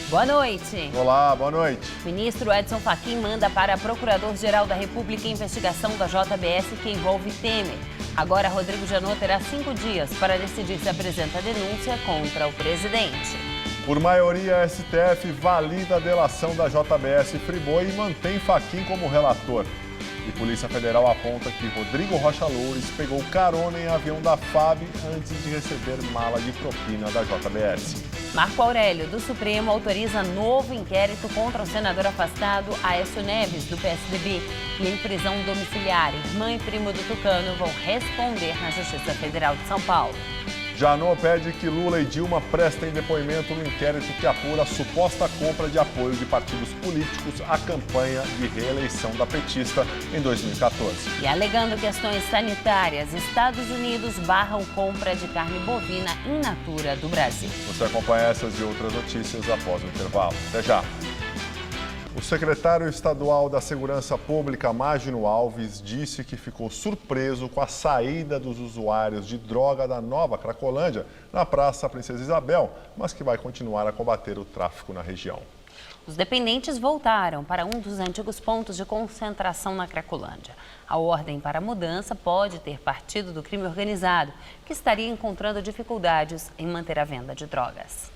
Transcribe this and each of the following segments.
Boa noite. Olá, boa noite. O ministro Edson Fachin manda para Procurador-Geral da República a investigação da JBS que envolve Temer. Agora, Rodrigo Janot terá 5 dias para decidir se apresenta denúncia contra o presidente. Por maioria, a STF valida a delação da JBS Friboi e mantém Fachin como relator. E Polícia Federal aponta que Rodrigo Rocha Loures pegou carona em avião da FAB antes de receber mala de propina da JBS. Marco Aurélio, do Supremo, autoriza novo inquérito contra o senador afastado Aécio Neves, do PSDB. E em prisão domiciliar, irmã e primo do Tucano vão responder na Justiça Federal de São Paulo. Janot pede que Lula e Dilma prestem depoimento no inquérito que apura a suposta compra de apoio de partidos políticos à campanha de reeleição da petista em 2014. E alegando questões sanitárias, Estados Unidos barram compra de carne bovina in natura do Brasil. Você acompanha essas e outras notícias após o intervalo. Até já! O secretário estadual da Segurança Pública, Mágino Alves, disse que ficou surpreso com a saída dos usuários de droga da Nova Cracolândia na Praça Princesa Isabel, mas que vai continuar a combater o tráfico na região. Os dependentes voltaram para um dos antigos pontos de concentração na Cracolândia. A ordem para a mudança pode ter partido do crime organizado, que estaria encontrando dificuldades em manter a venda de drogas.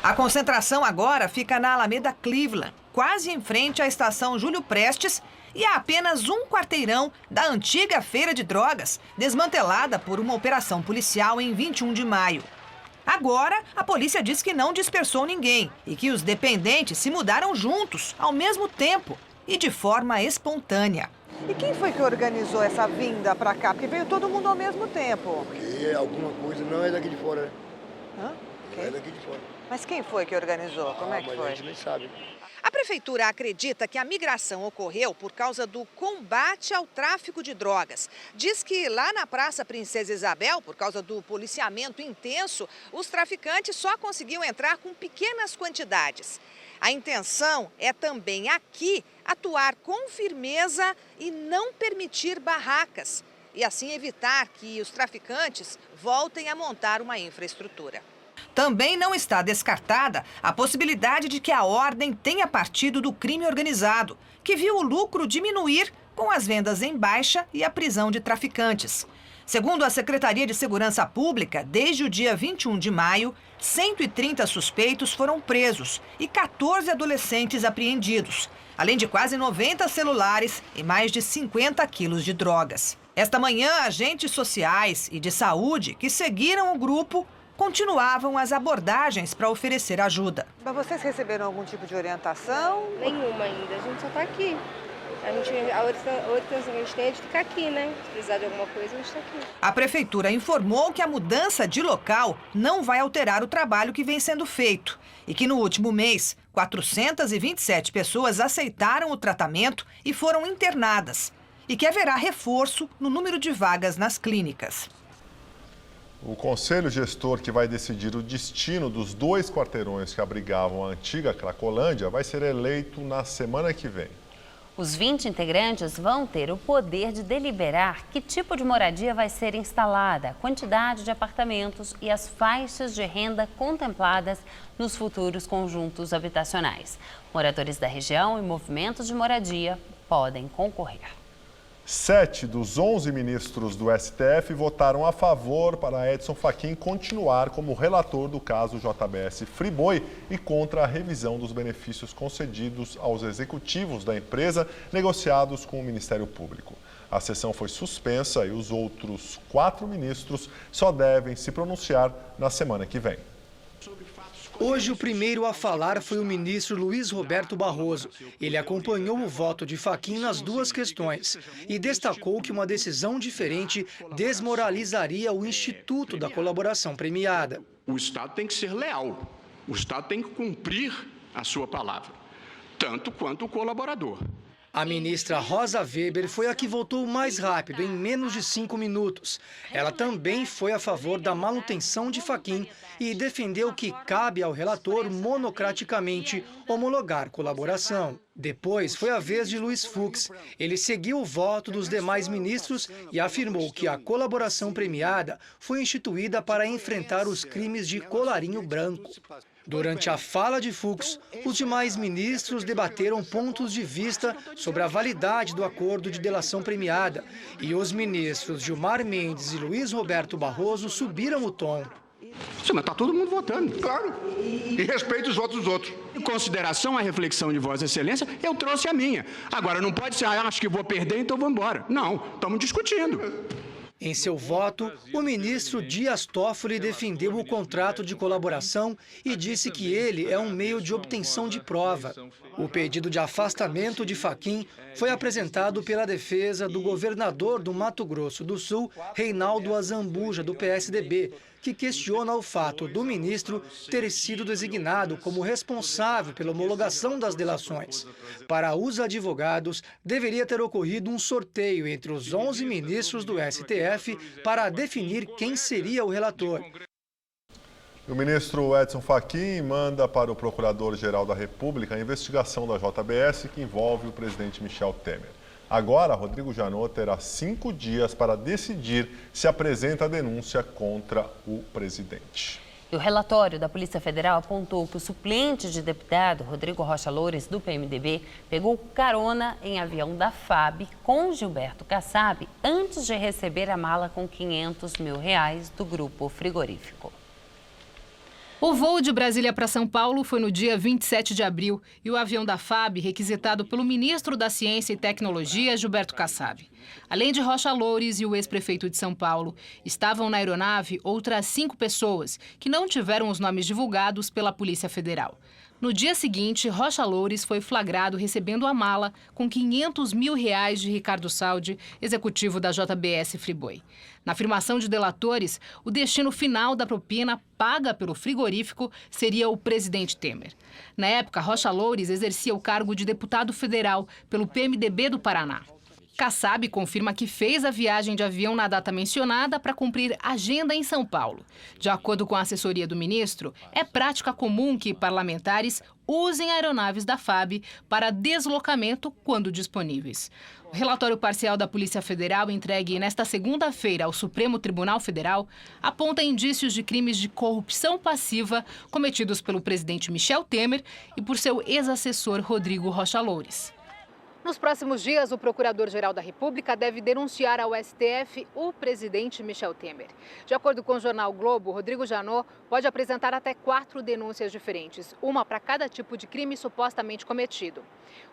A concentração agora fica na Alameda Cleveland, quase em frente à estação Júlio Prestes e a apenas um quarteirão da antiga feira de drogas, desmantelada por uma operação policial em 21 de maio. Agora, a polícia diz que não dispersou ninguém e que os dependentes se mudaram juntos, ao mesmo tempo e de forma espontânea. E quem foi que organizou essa vinda para cá? Porque veio todo mundo ao mesmo tempo. Porque alguma coisa não é daqui de fora, né? Hã? Não é daqui de fora. Mas quem foi que organizou? Como é que mas foi? a gente nem sabe. A prefeitura acredita que a migração ocorreu por causa do combate ao tráfico de drogas. Diz que lá na Praça Princesa Isabel, por causa do policiamento intenso, os traficantes só conseguiam entrar com pequenas quantidades. A intenção é também aqui atuar com firmeza e não permitir barracas, e assim evitar que os traficantes voltem a montar uma infraestrutura. Também não está descartada a possibilidade de que a ordem tenha partido do crime organizado, que viu o lucro diminuir com as vendas em baixa e a prisão de traficantes. Segundo a Secretaria de Segurança Pública, desde o dia 21 de maio, 130 suspeitos foram presos e 14 adolescentes apreendidos, além de quase 90 celulares e mais de 50 quilos de drogas. Esta manhã, agentes sociais e de saúde que seguiram o grupo continuavam as abordagens para oferecer ajuda. Mas vocês receberam algum tipo de orientação? Nenhuma ainda, a gente só está aqui. A orientação que a gente tem é de ficar aqui, né? Se precisar de alguma coisa, a gente está aqui. A prefeitura informou que a mudança de local não vai alterar o trabalho que vem sendo feito e que no último mês, 427 pessoas aceitaram o tratamento e foram internadas e que haverá reforço no número de vagas nas clínicas. O conselho gestor que vai decidir o destino dos 2 quarteirões que abrigavam a antiga Cracolândia vai ser eleito na semana que vem. Os 20 integrantes vão ter o poder de deliberar que tipo de moradia vai ser instalada, a quantidade de apartamentos e as faixas de renda contempladas nos futuros conjuntos habitacionais. Moradores da região e movimentos de moradia podem concorrer. 7 dos 11 ministros do STF votaram a favor para Edson Fachin continuar como relator do caso JBS Friboi e contra a revisão dos benefícios concedidos aos executivos da empresa negociados com o Ministério Público. A sessão foi suspensa e os outros 4 ministros só devem se pronunciar na semana que vem. Hoje, o primeiro a falar foi o ministro Luiz Roberto Barroso. Ele acompanhou o voto de Fachin nas 2 questões e destacou que uma decisão diferente desmoralizaria o Instituto da Colaboração Premiada. O Estado tem que ser leal, o Estado tem que cumprir a sua palavra, tanto quanto o colaborador. A ministra Rosa Weber foi a que votou mais rápido, em menos de 5 minutos. Ela também foi a favor da manutenção de Fachin e defendeu que cabe ao relator monocraticamente homologar colaboração. Depois foi a vez de Luiz Fux. Ele seguiu o voto dos demais ministros e afirmou que a colaboração premiada foi instituída para enfrentar os crimes de colarinho branco. Durante a fala de Fux, os demais ministros debateram pontos de vista sobre a validade do acordo de delação premiada e os ministros Gilmar Mendes e Luiz Roberto Barroso subiram o tom. Sim, mas está todo mundo votando, claro. E respeito os votos dos outros. Em consideração à reflexão de Vossa Excelência, eu trouxe a minha. Agora, não pode ser, acho que vou perder, então vou embora. Não, estamos discutindo. Em seu voto, o ministro Dias Toffoli defendeu o contrato de colaboração e disse que ele é um meio de obtenção de prova. O pedido de afastamento de Fachin foi apresentado pela defesa do governador do Mato Grosso do Sul, Reinaldo Azambuja, do PSDB, que questiona o fato do ministro ter sido designado como responsável pela homologação das delações. Para os advogados, deveria ter ocorrido um sorteio entre os 11 ministros do STF para definir quem seria o relator. O ministro Edson Fachin manda para o Procurador-Geral da República a investigação da JBS que envolve o presidente Michel Temer. Agora, Rodrigo Janot terá 5 dias para decidir se apresenta a denúncia contra o presidente. E o relatório da Polícia Federal apontou que o suplente de deputado, Rodrigo Rocha Loures, do PMDB, pegou carona em avião da FAB com Gilberto Kassab antes de receber a mala com R$500 mil do grupo frigorífico. O voo de Brasília para São Paulo foi no dia 27 de abril e o avião da FAB, requisitado pelo ministro da Ciência e Tecnologia, Gilberto Kassab. Além de Rocha Loures e o ex-prefeito de São Paulo, estavam na aeronave outras 5 pessoas que não tiveram os nomes divulgados pela Polícia Federal. No dia seguinte, Rocha Loures foi flagrado recebendo a mala com R$500 mil de Ricardo Saldi, executivo da JBS Friboi. Na afirmação de delatores, o destino final da propina paga pelo frigorífico seria o presidente Temer. Na época, Rocha Loures exercia o cargo de deputado federal pelo PMDB do Paraná. Kassab confirma que fez a viagem de avião na data mencionada para cumprir agenda em São Paulo. De acordo com a assessoria do ministro, é prática comum que parlamentares usem aeronaves da FAB para deslocamento quando disponíveis. O relatório parcial da Polícia Federal, entregue nesta segunda-feira ao Supremo Tribunal Federal, aponta indícios de crimes de corrupção passiva cometidos pelo presidente Michel Temer e por seu ex-assessor Rodrigo Rocha Loures. Nos próximos dias, o Procurador-Geral da República deve denunciar ao STF o presidente Michel Temer. De acordo com o jornal Globo, Rodrigo Janot pode apresentar até 4 denúncias diferentes, uma para cada tipo de crime supostamente cometido.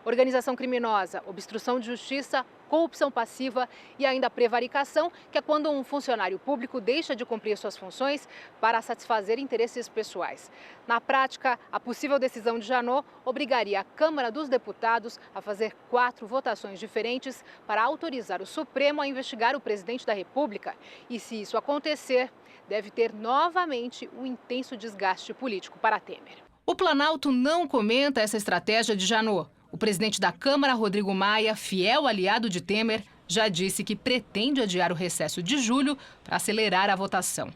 Organização criminosa, obstrução de justiça, corrupção passiva e ainda prevaricação, que é quando um funcionário público deixa de cumprir suas funções para satisfazer interesses pessoais. Na prática, a possível decisão de Janot obrigaria a Câmara dos Deputados a fazer 4 votações diferentes para autorizar o Supremo a investigar o presidente da República. E se isso acontecer, deve ter novamente um intenso desgaste político para Temer. O Planalto não comenta essa estratégia de Janot. O presidente da Câmara, Rodrigo Maia, fiel aliado de Temer, já disse que pretende adiar o recesso de julho para acelerar a votação.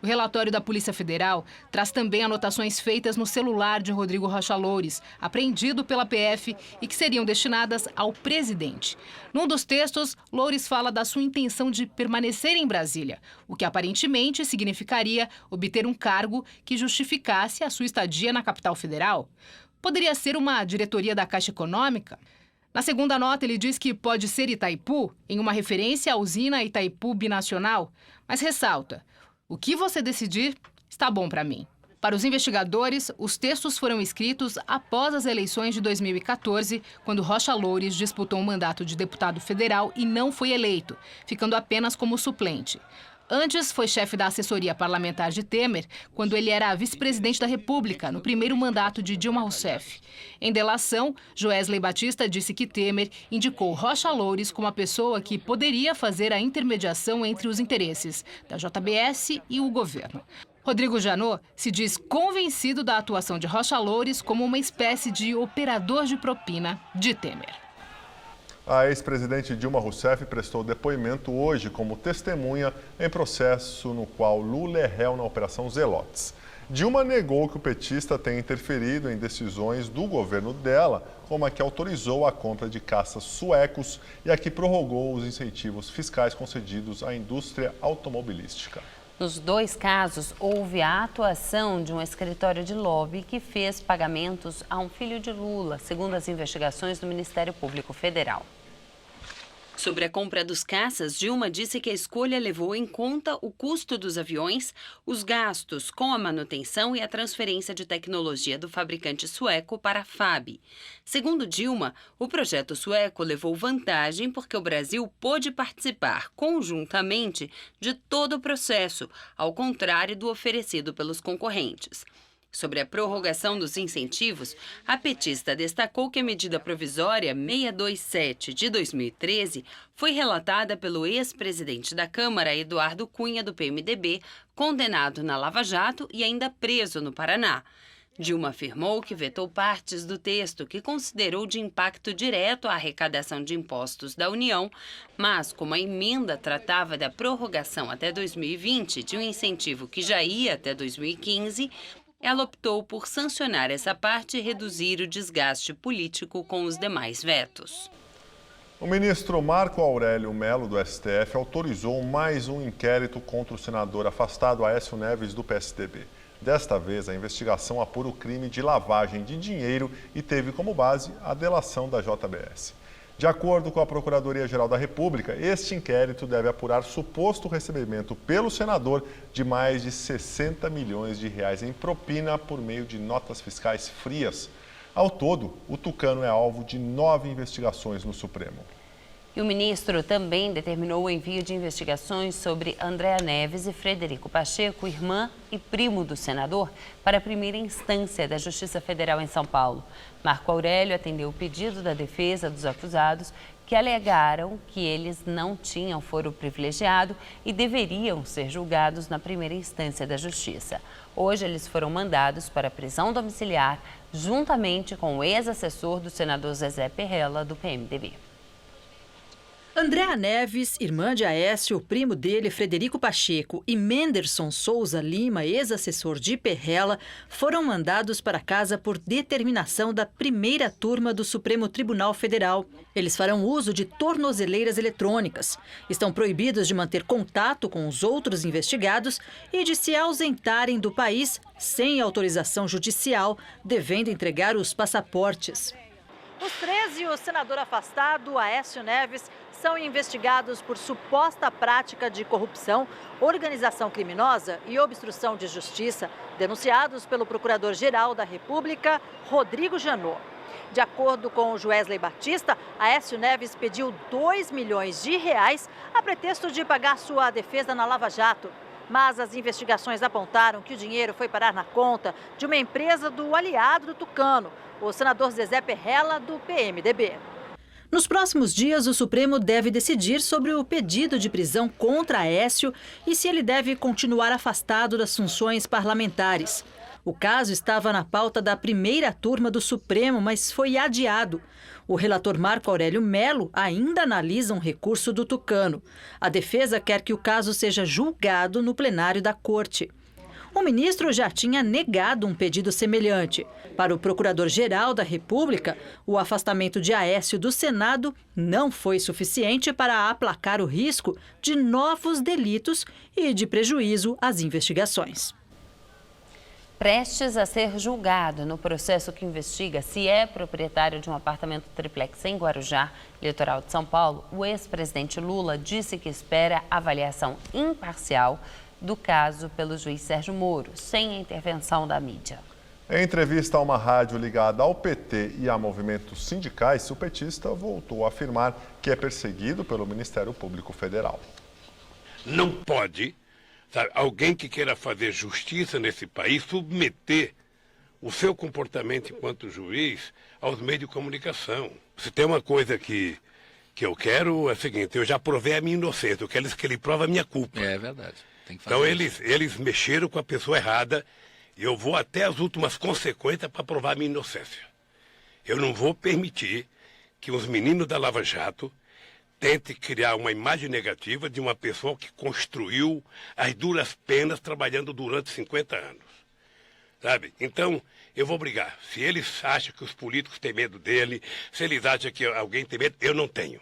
O relatório da Polícia Federal traz também anotações feitas no celular de Rodrigo Rocha Loures, apreendido pela PF e que seriam destinadas ao presidente. Num dos textos, Loures fala da sua intenção de permanecer em Brasília, o que aparentemente significaria obter um cargo que justificasse a sua estadia na capital federal. Poderia ser uma diretoria da Caixa Econômica? Na segunda nota, ele diz que pode ser Itaipu, em uma referência à usina Itaipu Binacional, mas ressalta: o que você decidir está bom para mim. Para os investigadores, os textos foram escritos após as eleições de 2014, quando Rocha Loures disputou um mandato de deputado federal e não foi eleito, ficando apenas como suplente. Antes, foi chefe da assessoria parlamentar de Temer, quando ele era vice-presidente da República, no primeiro mandato de Dilma Rousseff. Em delação, Joesley Batista disse que Temer indicou Rocha Loures como a pessoa que poderia fazer a intermediação entre os interesses da JBS e o governo. Rodrigo Janot se diz convencido da atuação de Rocha Loures como uma espécie de operador de propina de Temer. A ex-presidente Dilma Rousseff prestou depoimento hoje como testemunha em processo no qual Lula é réu na Operação Zelotes. Dilma negou que o petista tenha interferido em decisões do governo dela, como a que autorizou a compra de caças suecos e a que prorrogou os incentivos fiscais concedidos à indústria automobilística. Nos 2 casos, houve a atuação de um escritório de lobby que fez pagamentos a um filho de Lula, segundo as investigações do Ministério Público Federal. Sobre a compra dos caças, Dilma disse que a escolha levou em conta o custo dos aviões, os gastos com a manutenção e a transferência de tecnologia do fabricante sueco para a FAB. Segundo Dilma, o projeto sueco levou vantagem porque o Brasil pôde participar conjuntamente de todo o processo, ao contrário do oferecido pelos concorrentes. Sobre a prorrogação dos incentivos, a petista destacou que a medida provisória 627 de 2013 foi relatada pelo ex-presidente da Câmara, Eduardo Cunha, do PMDB, condenado na Lava Jato e ainda preso no Paraná. Dilma afirmou que vetou partes do texto que considerou de impacto direto à arrecadação de impostos da União, mas como a emenda tratava da prorrogação até 2020 de um incentivo que já ia até 2015, ela optou por sancionar essa parte e reduzir o desgaste político com os demais vetos. O ministro Marco Aurélio Mello, do STF, autorizou mais um inquérito contra o senador afastado Aécio Neves, do PSDB. Desta vez, a investigação apura o crime de lavagem de dinheiro e teve como base a delação da JBS. De acordo com a Procuradoria-Geral da República, este inquérito deve apurar suposto recebimento pelo senador de mais de 60 milhões de reais em propina por meio de notas fiscais frias. Ao todo, o tucano é alvo de 9 investigações no Supremo. E o ministro também determinou o envio de investigações sobre Andréa Neves e Frederico Pacheco, irmã e primo do senador, para a primeira instância da Justiça Federal em São Paulo. Marco Aurélio atendeu o pedido da defesa dos acusados, que alegaram que eles não tinham foro privilegiado e deveriam ser julgados na primeira instância da Justiça. Hoje, eles foram mandados para a prisão domiciliar, juntamente com o ex-assessor do senador Zezé Perrella, do PMDB. Andréa Neves, irmã de Aécio, primo dele, Frederico Pacheco, e Menderson Souza Lima, ex-assessor de Perrella, foram mandados para casa por determinação da primeira turma do Supremo Tribunal Federal. Eles farão uso de tornozeleiras eletrônicas. Estão proibidos de manter contato com os outros investigados e de se ausentarem do país sem autorização judicial, devendo entregar os passaportes. Os 13 e o senador afastado, Aécio Neves, são investigados por suposta prática de corrupção, organização criminosa e obstrução de justiça, denunciados pelo Procurador-Geral da República, Rodrigo Janot. De acordo com o Joesley Batista, Aécio Neves pediu 2 milhões de reais a pretexto de pagar sua defesa na Lava Jato. Mas as investigações apontaram que o dinheiro foi parar na conta de uma empresa do aliado do tucano, o senador Zezé Perrella, do PMDB. Nos próximos dias, o Supremo deve decidir sobre o pedido de prisão contra Aécio e se ele deve continuar afastado das funções parlamentares. O caso estava na pauta da primeira turma do Supremo, mas foi adiado. O relator Marco Aurélio Mello ainda analisa um recurso do tucano. A defesa quer que o caso seja julgado no plenário da Corte. O ministro já tinha negado um pedido semelhante. Para o Procurador-Geral da República, o afastamento de Aécio do Senado não foi suficiente para aplacar o risco de novos delitos e de prejuízo às investigações. Prestes a ser julgado no processo que investiga se é proprietário de um apartamento triplex em Guarujá, litoral de São Paulo, o ex-presidente Lula disse que espera avaliação imparcial do caso pelo juiz Sérgio Moro, sem a intervenção da mídia. Em entrevista a uma rádio ligada ao PT e a movimentos sindicais, o petista voltou a afirmar que é perseguido pelo Ministério Público Federal. Não pode, sabe, alguém que queira fazer justiça nesse país submeter o seu comportamento enquanto juiz aos meios de comunicação. Se tem uma coisa que eu quero é o seguinte, eu já provei a minha inocência, eu quero que ele prove a minha culpa. É verdade. Então eles mexeram com a pessoa errada e eu vou até as últimas consequências para provar a minha inocência. Eu não vou permitir que os meninos da Lava Jato tentem criar uma imagem negativa de uma pessoa que construiu as duras penas trabalhando durante 50 anos. Sabe? Então, eu vou brigar. Se eles acham que os políticos têm medo dele, se eles acham que alguém tem medo, eu não tenho.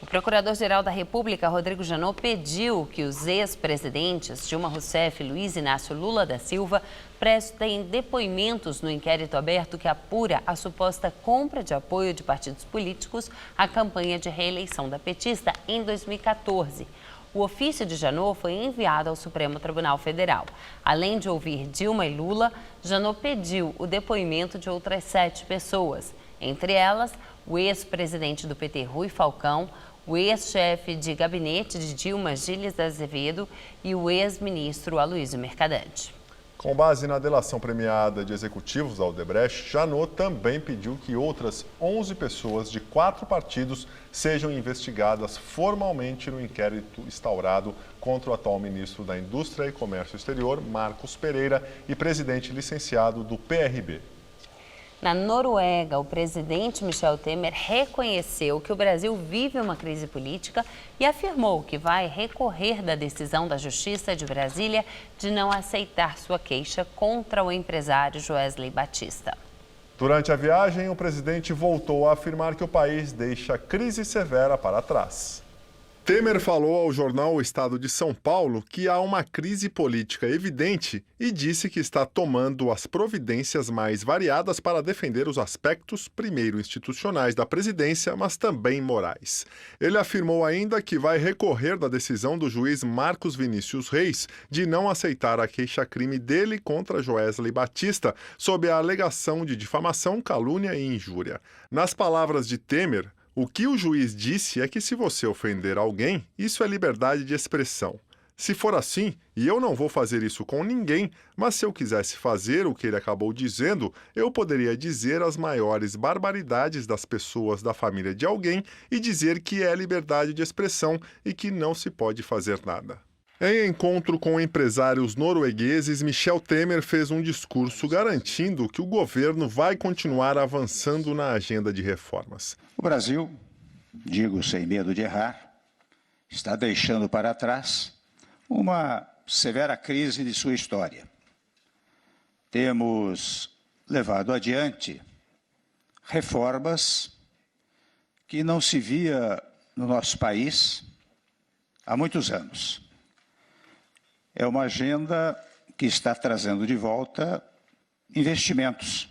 O Procurador-Geral da República, Rodrigo Janot, pediu que os ex-presidentes Dilma Rousseff e Luiz Inácio Lula da Silva prestem depoimentos no inquérito aberto que apura a suposta compra de apoio de partidos políticos à campanha de reeleição da petista em 2014. O ofício de Janot foi enviado ao Supremo Tribunal Federal. Além de ouvir Dilma e Lula, Janot pediu o depoimento de outras 7 pessoas, entre elas o ex-presidente do PT, Rui Falcão, o ex-chefe de gabinete de Dilma, Gilles Azevedo, e o ex-ministro Aloysio Mercadante. Com base na delação premiada de executivos da Odebrecht, Janot também pediu que outras 11 pessoas de 4 partidos sejam investigadas formalmente no inquérito instaurado contra o atual ministro da Indústria e Comércio Exterior, Marcos Pereira, e presidente licenciado do PRB. Na Noruega, o presidente Michel Temer reconheceu que o Brasil vive uma crise política e afirmou que vai recorrer da decisão da Justiça de Brasília de não aceitar sua queixa contra o empresário Joesley Batista. Durante a viagem, o presidente voltou a afirmar que o país deixa a crise severa para trás. Temer falou ao jornal O Estado de São Paulo que há uma crise política evidente e disse que está tomando as providências mais variadas para defender os aspectos, primeiro institucionais da presidência, mas também morais. Ele afirmou ainda que vai recorrer da decisão do juiz Marcos Vinícius Reis de não aceitar a queixa-crime dele contra Joesley Batista sob a alegação de difamação, calúnia e injúria. Nas palavras de Temer, o que o juiz disse é que se você ofender alguém, isso é liberdade de expressão. Se for assim, e eu não vou fazer isso com ninguém, mas se eu quisesse fazer o que ele acabou dizendo, eu poderia dizer as maiores barbaridades das pessoas da família de alguém e dizer que é liberdade de expressão e que não se pode fazer nada. Em encontro com empresários noruegueses, Michel Temer fez um discurso garantindo que o governo vai continuar avançando na agenda de reformas. O Brasil, digo sem medo de errar, está deixando para trás uma severa crise de sua história. Temos levado adiante reformas que não se via no nosso país há muitos anos. É uma agenda que está trazendo de volta investimentos,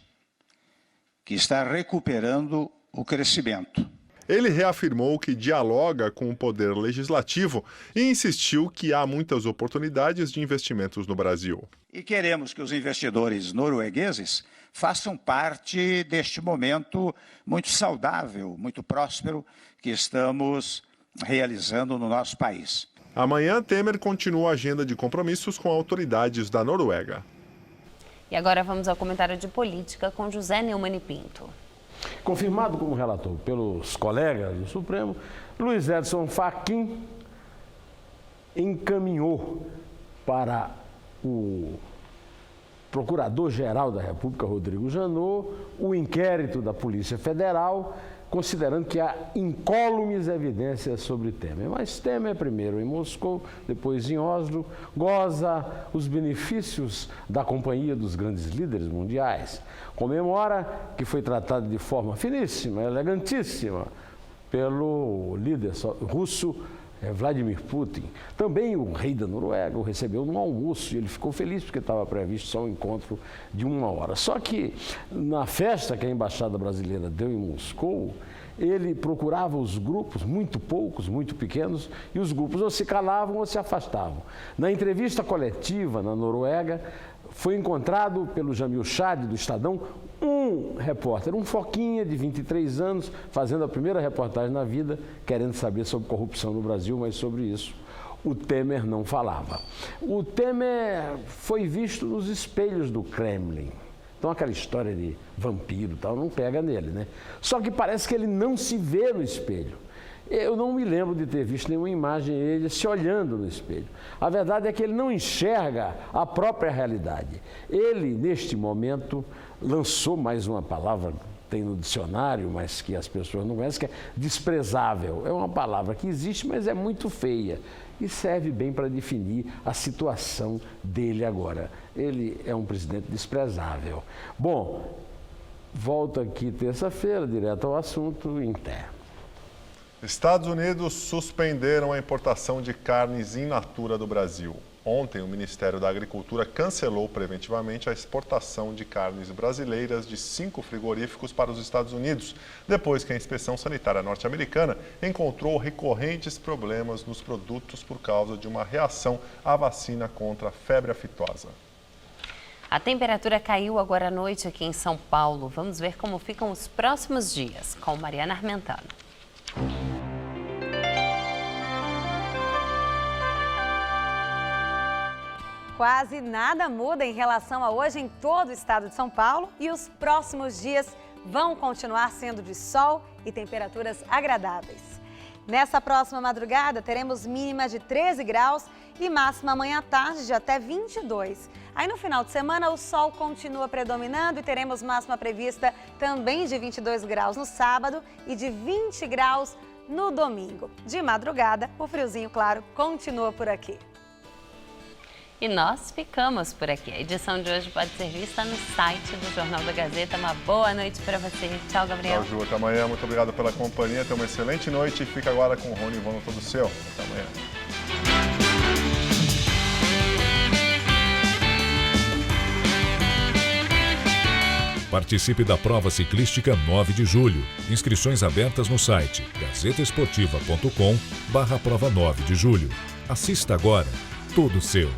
que está recuperando o crescimento. Ele reafirmou que dialoga com o poder legislativo e insistiu que há muitas oportunidades de investimentos no Brasil. E queremos que os investidores noruegueses façam parte deste momento muito saudável, muito próspero que estamos realizando no nosso país. Amanhã, Temer continua a agenda de compromissos com autoridades da Noruega. E agora vamos ao comentário de política com José Neumann e Pinto. Confirmado como relator pelos colegas do Supremo, Luiz Edson Fachin encaminhou para o Procurador-Geral da República, Rodrigo Janot, o inquérito da Polícia Federal, considerando que há incólumes evidências sobre Temer. Mas Temer, primeiro em Moscou, depois em Oslo, goza os benefícios da companhia dos grandes líderes mundiais. Comemora que foi tratado de forma finíssima, elegantíssima, pelo líder russo Vladimir Putin. Também o rei da Noruega o recebeu num almoço e ele ficou feliz porque estava previsto só um encontro de 1 hora. Só que na festa que a Embaixada Brasileira deu em Moscou, ele procurava os grupos, muito poucos, muito pequenos, e os grupos ou se calavam ou se afastavam. Na entrevista coletiva na Noruega, foi encontrado pelo Jamil Chad, do Estadão, um repórter, um foquinha de 23 anos, fazendo a primeira reportagem na vida, querendo saber sobre corrupção no Brasil, mas sobre isso o Temer não falava. O Temer foi visto nos espelhos do Kremlin. Então aquela história de vampiro e tal não pega nele, né? Só que parece que ele não se vê no espelho. Eu não me lembro de ter visto nenhuma imagem dele se olhando no espelho. A verdade é que ele não enxerga a própria realidade. Ele, neste momento, lançou mais uma palavra, tem no dicionário, mas que as pessoas não conhecem, que é desprezável. É uma palavra que existe, mas é muito feia e serve bem para definir a situação dele agora. Ele é um presidente desprezável. Bom, volto aqui terça-feira, direto ao assunto, em Té. Estados Unidos suspenderam a importação de carnes in natura do Brasil. Ontem, o Ministério da Agricultura cancelou preventivamente a exportação de carnes brasileiras de 5 frigoríficos para os Estados Unidos, depois que a inspeção sanitária norte-americana encontrou recorrentes problemas nos produtos por causa de uma reação à vacina contra a febre aftosa. A temperatura caiu agora à noite aqui em São Paulo. Vamos ver como ficam os próximos dias, com Mariana Armentano. Quase nada muda em relação a hoje em todo o estado de São Paulo e os próximos dias vão continuar sendo de sol e temperaturas agradáveis. Nessa próxima madrugada teremos mínima de 13 graus e máxima amanhã à tarde de até 22. Aí no final de semana o sol continua predominando e teremos máxima prevista também de 22 graus no sábado e de 20 graus no domingo. De madrugada, o friozinho, claro, continua por aqui. E nós ficamos por aqui. A edição de hoje pode ser vista no site do Jornal da Gazeta. Uma boa noite para você. Tchau, Gabriel. Tchau, Ju. Até amanhã. Muito obrigado pela companhia. Tenha uma excelente noite e fica agora com o Rony e Ivano Todo Seu. Até amanhã. Participe da prova ciclística 9 de julho. Inscrições abertas no site gazetaesportiva.com/prova 9 de julho. Assista agora. Todo seu.